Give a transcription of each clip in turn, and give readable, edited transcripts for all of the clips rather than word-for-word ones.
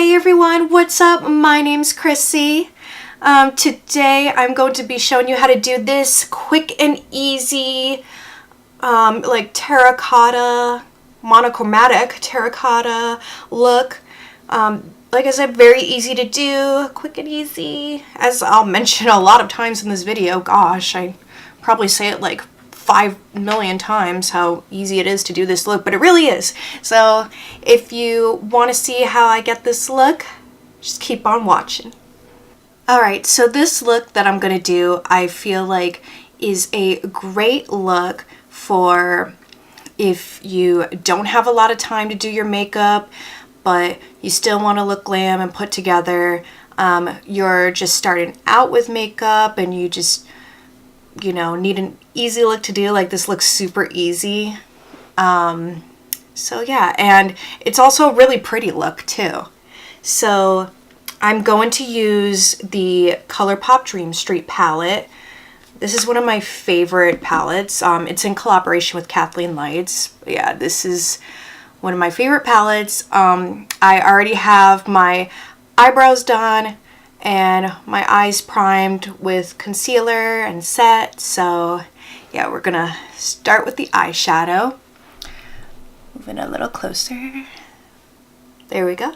Hey everyone, what's up? My name's Chrissy. Today I'm going to be showing you how to do this quick and easy like terracotta monochromatic terracotta look. Like I said, very easy to do, quick and easy, as I'll mention a lot of times in this video. Gosh, I probably say it like 5 million times how easy it is to do this look, but it really is. So if you want to see how I get this look, just keep on watching. Alright, so this look that I'm going to do, I feel like is a great look for if you don't have a lot of time to do your makeup, but you still want to look glam and put together. You're just starting out with makeup and you just, you know, need an easy look to do. Like, this looks super easy. So yeah, and it's also a really pretty look too. So I'm going to use the Colourpop Dream Street palette. This is one of my favorite palettes. It's in collaboration with Kathleen Lights. But yeah, this is one of my favorite palettes. I already have my eyebrows done and my eyes primed with concealer and set. So yeah, we're gonna start with the eyeshadow. Moving a little closer. There we go.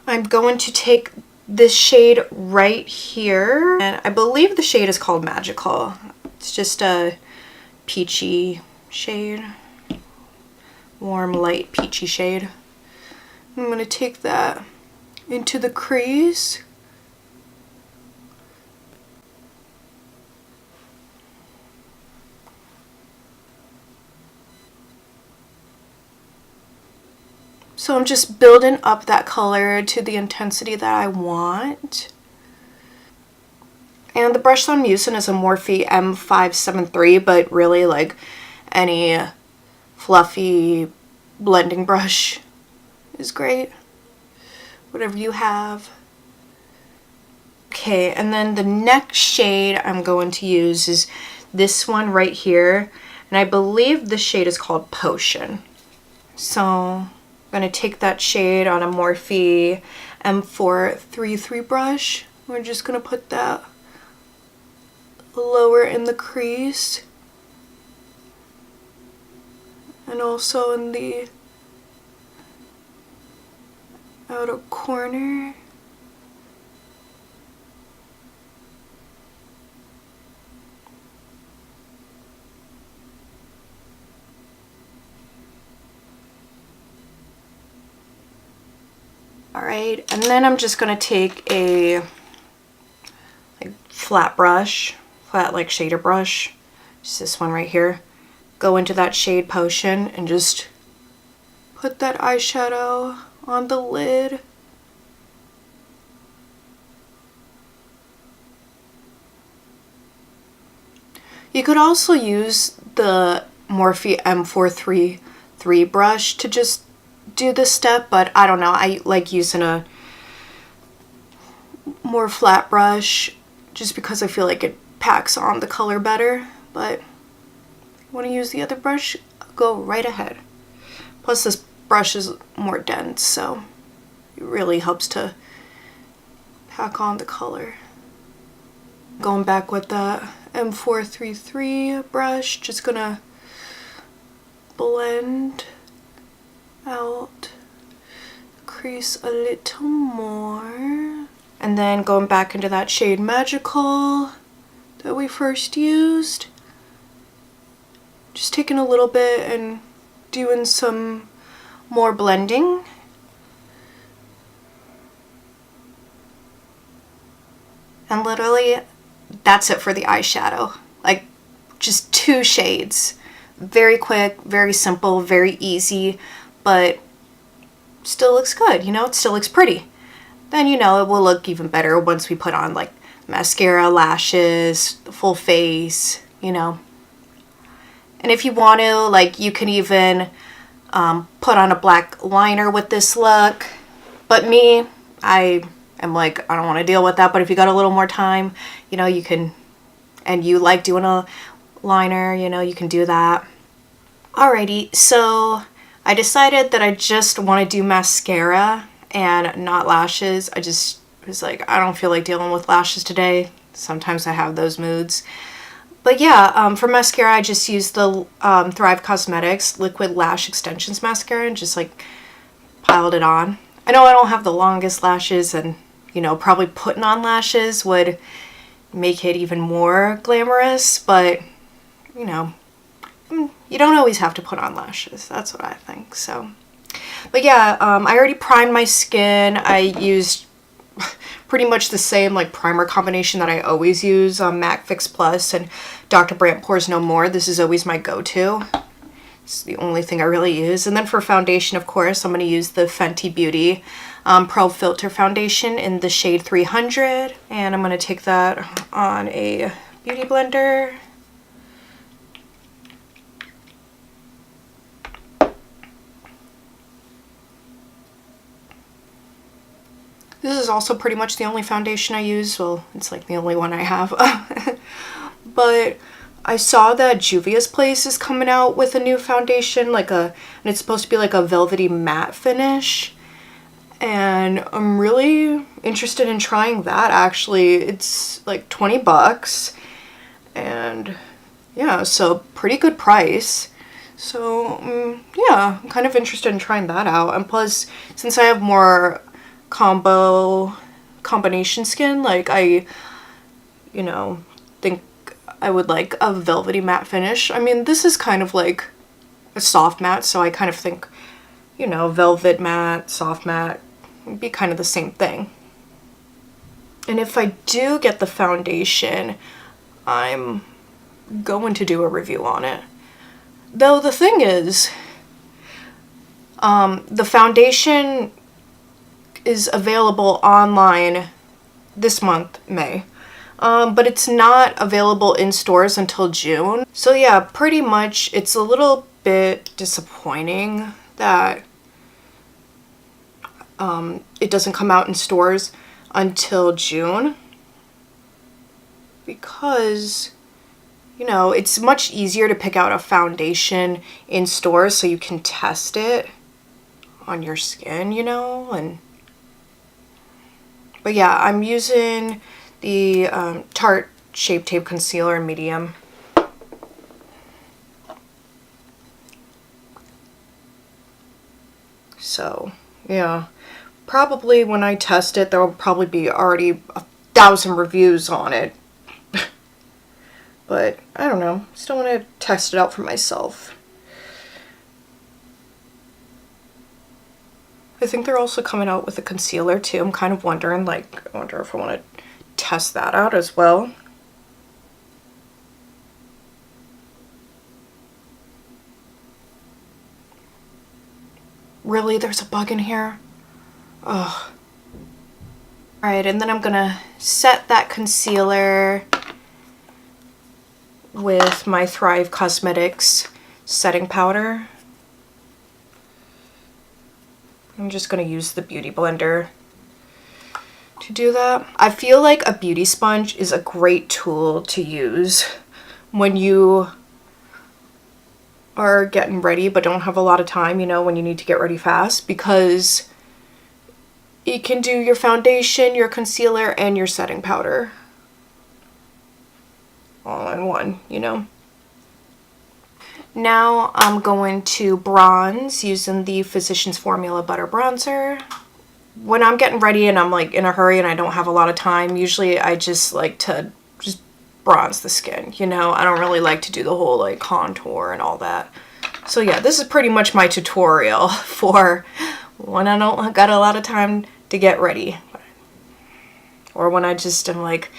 I'm going to take this shade right here, and I believe the shade is called Magical. It's just a peachy shade. Warm, light, peachy shade. I'm gonna take that into the crease. So I'm just building up that color to the intensity that I want. And the brush that I'm using is a Morphe M573, but really like any fluffy blending brush is great. Whatever you have. Okay, and then the next shade I'm going to use is this one right here. And I believe the shade is called Potion. So I'm going to take that shade on a Morphe M433 brush. We're just going to put that lower in the crease and also in the outer corner. Alright, and then I'm just going to take a flat brush, flat like shader brush, just this one right here, go into that shade Potion and just put that eyeshadow on the lid. You could also use the Morphe M433 brush to just do this step, but I don't know, I like using a more flat brush just because I feel like it packs on the color better. But if you want to use the other brush, go right ahead. Plus this brush is more dense, so it really helps to pack on the color. Going back with that M433 brush, just gonna blend out, crease a little more, and then going back into that shade Magical that we first used, just taking a little bit and doing some more blending. And literally that's it for the eyeshadow. Like, just 2 shades, very quick, very simple, very easy, but still looks good, you know, it still looks pretty. Then, you know, it will look even better once we put on like mascara, lashes, the full face, you know. And if you want to, like, you can even put on a black liner with this look. But me, I am like, I don't want to deal with that. But if you got a little more time, you know, you can, and you like doing a liner, you know, you can do that. Alrighty, so I decided that I just want to do mascara and not lashes. I just was like, I don't feel like dealing with lashes today. Sometimes I have those moods. But yeah, for mascara, I just used the Thrive Causemetics Liquid Lash Extensions Mascara and just like piled it on. I know I don't have the longest lashes, and you know, probably putting on lashes would make it even more glamorous, but you know, you don't always have to put on lashes. That's what I think. So, but yeah, I already primed my skin. I used pretty much the same like primer combination that I always use, MAC Fix Plus and Dr. Brandt Pores No More. This is always my go-to. It's the only thing I really use. And then for foundation, of course, I'm going to use the Fenty Beauty Pro Filt'r foundation in the shade 300. And I'm going to take that on a beauty blender. This is also pretty much the only foundation I use. Well, it's like the only one I have. But I saw that Juvia's Place is coming out with a new foundation, and it's supposed to be like a velvety matte finish. And I'm really interested in trying that, actually. It's like 20 bucks. And yeah, so pretty good price. So yeah, I'm kind of interested in trying that out. And plus, since I have more combination skin, like I, you know, think I would like a velvety matte finish. I mean, this is kind of like a soft matte, so I kind of think, you know, velvet matte, soft matte would be kind of the same thing. And if I do get the foundation, I'm going to do a review on it. Though the thing is, the foundation is available online this month, May. But it's not available in stores until June. So yeah, pretty much it's a little bit disappointing that it doesn't come out in stores until June, because you know, it's much easier to pick out a foundation in stores so you can test it on your skin, you know. But yeah, I'm using the Tarte Shape Tape Concealer Medium. So yeah, probably when I test it, there will probably be already 1,000 reviews on it. But I don't know, still want to test it out for myself. I think they're also coming out with a concealer too. I'm kind of wondering, like, I wonder if I want to test that out as well. Really? There's a bug in here? Ugh. Alright, and then I'm gonna set that concealer with my Thrive Causemetics setting powder. I'm just going to use the beauty blender to do that. I feel like a beauty sponge is a great tool to use when you are getting ready but don't have a lot of time, you know, when you need to get ready fast, because it can do your foundation, your concealer, and your setting powder all in one, you know. Now I'm going to bronze using the Physicians Formula Butter Bronzer. When I'm getting ready and I'm like in a hurry and I don't have a lot of time, usually I just like to just bronze the skin, you know. I don't really like to do the whole like contour and all that. So yeah, this is pretty much my tutorial for when I don't got a lot of time to get ready. Or when I just am like,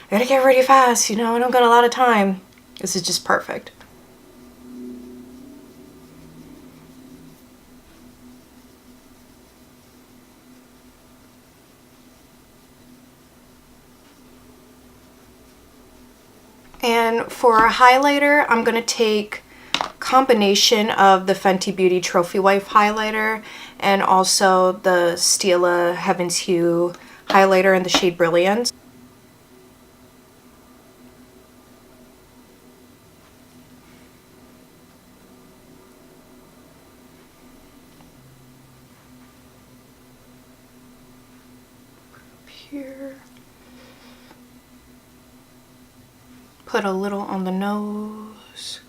I gotta get ready fast, you know, I don't got a lot of time. This is just perfect. And for a highlighter, I'm going to take a combination of the Fenty Beauty Trophy Wife highlighter and also the Stila Heaven's Hue highlighter in the shade Brilliance. here. Put a little on the nose.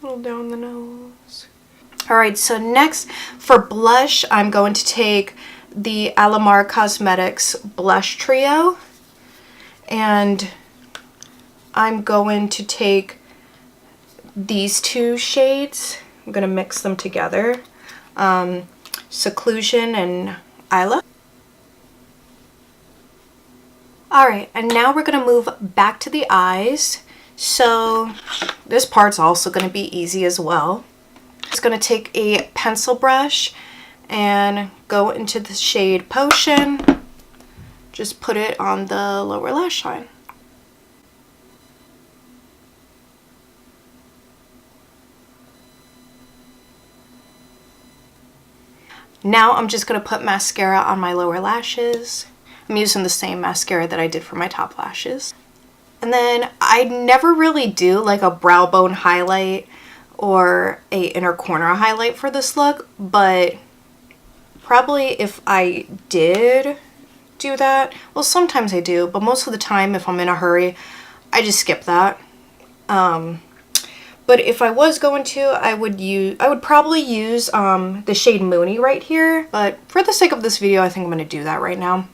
A little down the nose. Alright, so next for blush, I'm going to take the Alamar Causemetics Blush Trio. And I'm going to take these two shades. I'm going to mix them together. Seclusion and Isla. Alright, and now we're going to move back to the eyes. So this part's also going to be easy as well. Just going to take a pencil brush and go into the shade Potion. Just put it on the lower lash line. Now I'm just going to put mascara on my lower lashes. I'm using the same mascara that I did for my top lashes. And then I never really do like a brow bone highlight or a inner corner highlight for this look, but probably if I did do that, well, sometimes I do, but most of the time if I'm in a hurry, I just skip that. But if I was going to, I would probably use the shade Moony right here, but for the sake of this video, I think I'm going to do that right now.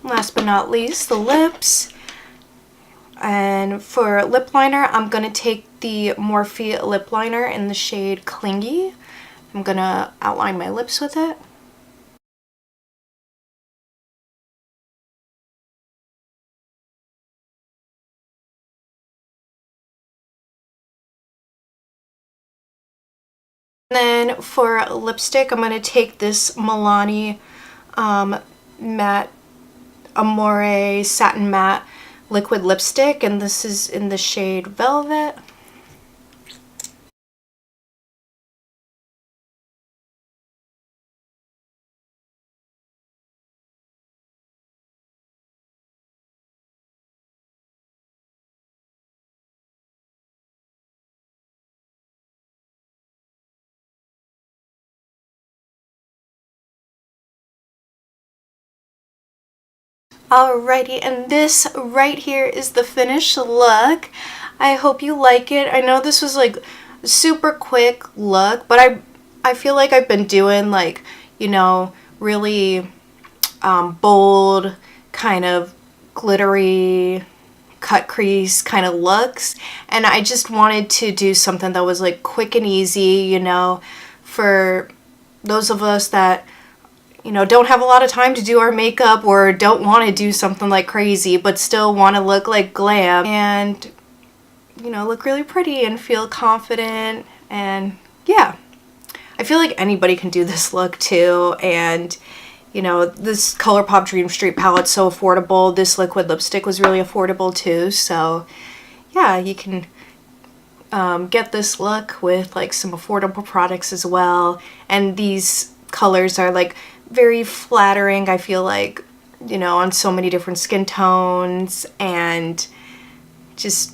Last but not least, the lips. And for lip liner, I'm going to take the Morphe lip liner in the shade Clingy. I'm going to outline my lips with it. And then for lipstick, I'm going to take this Milani matte Amore Satin Matte liquid lipstick, and this is in the shade Velvet. Alrighty, and this right here is the finished look. I hope you like it. I know this was like a super quick look, but I feel like I've been doing like, you know, really bold, kind of glittery, cut crease kind of looks, and I just wanted to do something that was like quick and easy, you know, for those of us that, you know, don't have a lot of time to do our makeup or don't want to do something like crazy but still want to look like glam and, you know, look really pretty and feel confident. And yeah, I feel like anybody can do this look too. And, you know, this Colourpop Dream Street palette's so affordable. This liquid lipstick was really affordable too. So yeah, you can get this look with like some affordable products as well. And these colors are like very flattering, I feel like, you know, on so many different skin tones, and just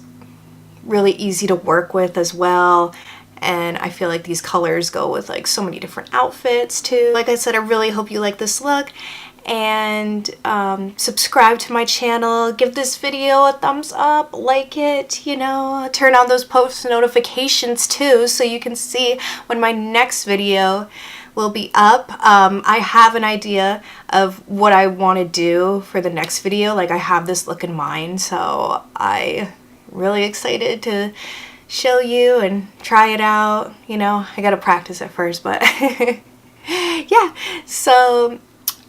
really easy to work with as well. And I feel like these colors go with like so many different outfits too. Like I said, I really hope you like this look, and subscribe to my channel, give this video a thumbs up, like it, you know, turn on those post notifications too so you can see when my next video will be up. I have an idea of what I want to do for the next video. Like I have this look in mind, so I'm really excited to show you and try it out. You know, I gotta practice at first, but yeah, so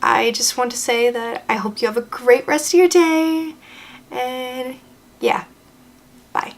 I just want to say that I hope you have a great rest of your day, and yeah, bye.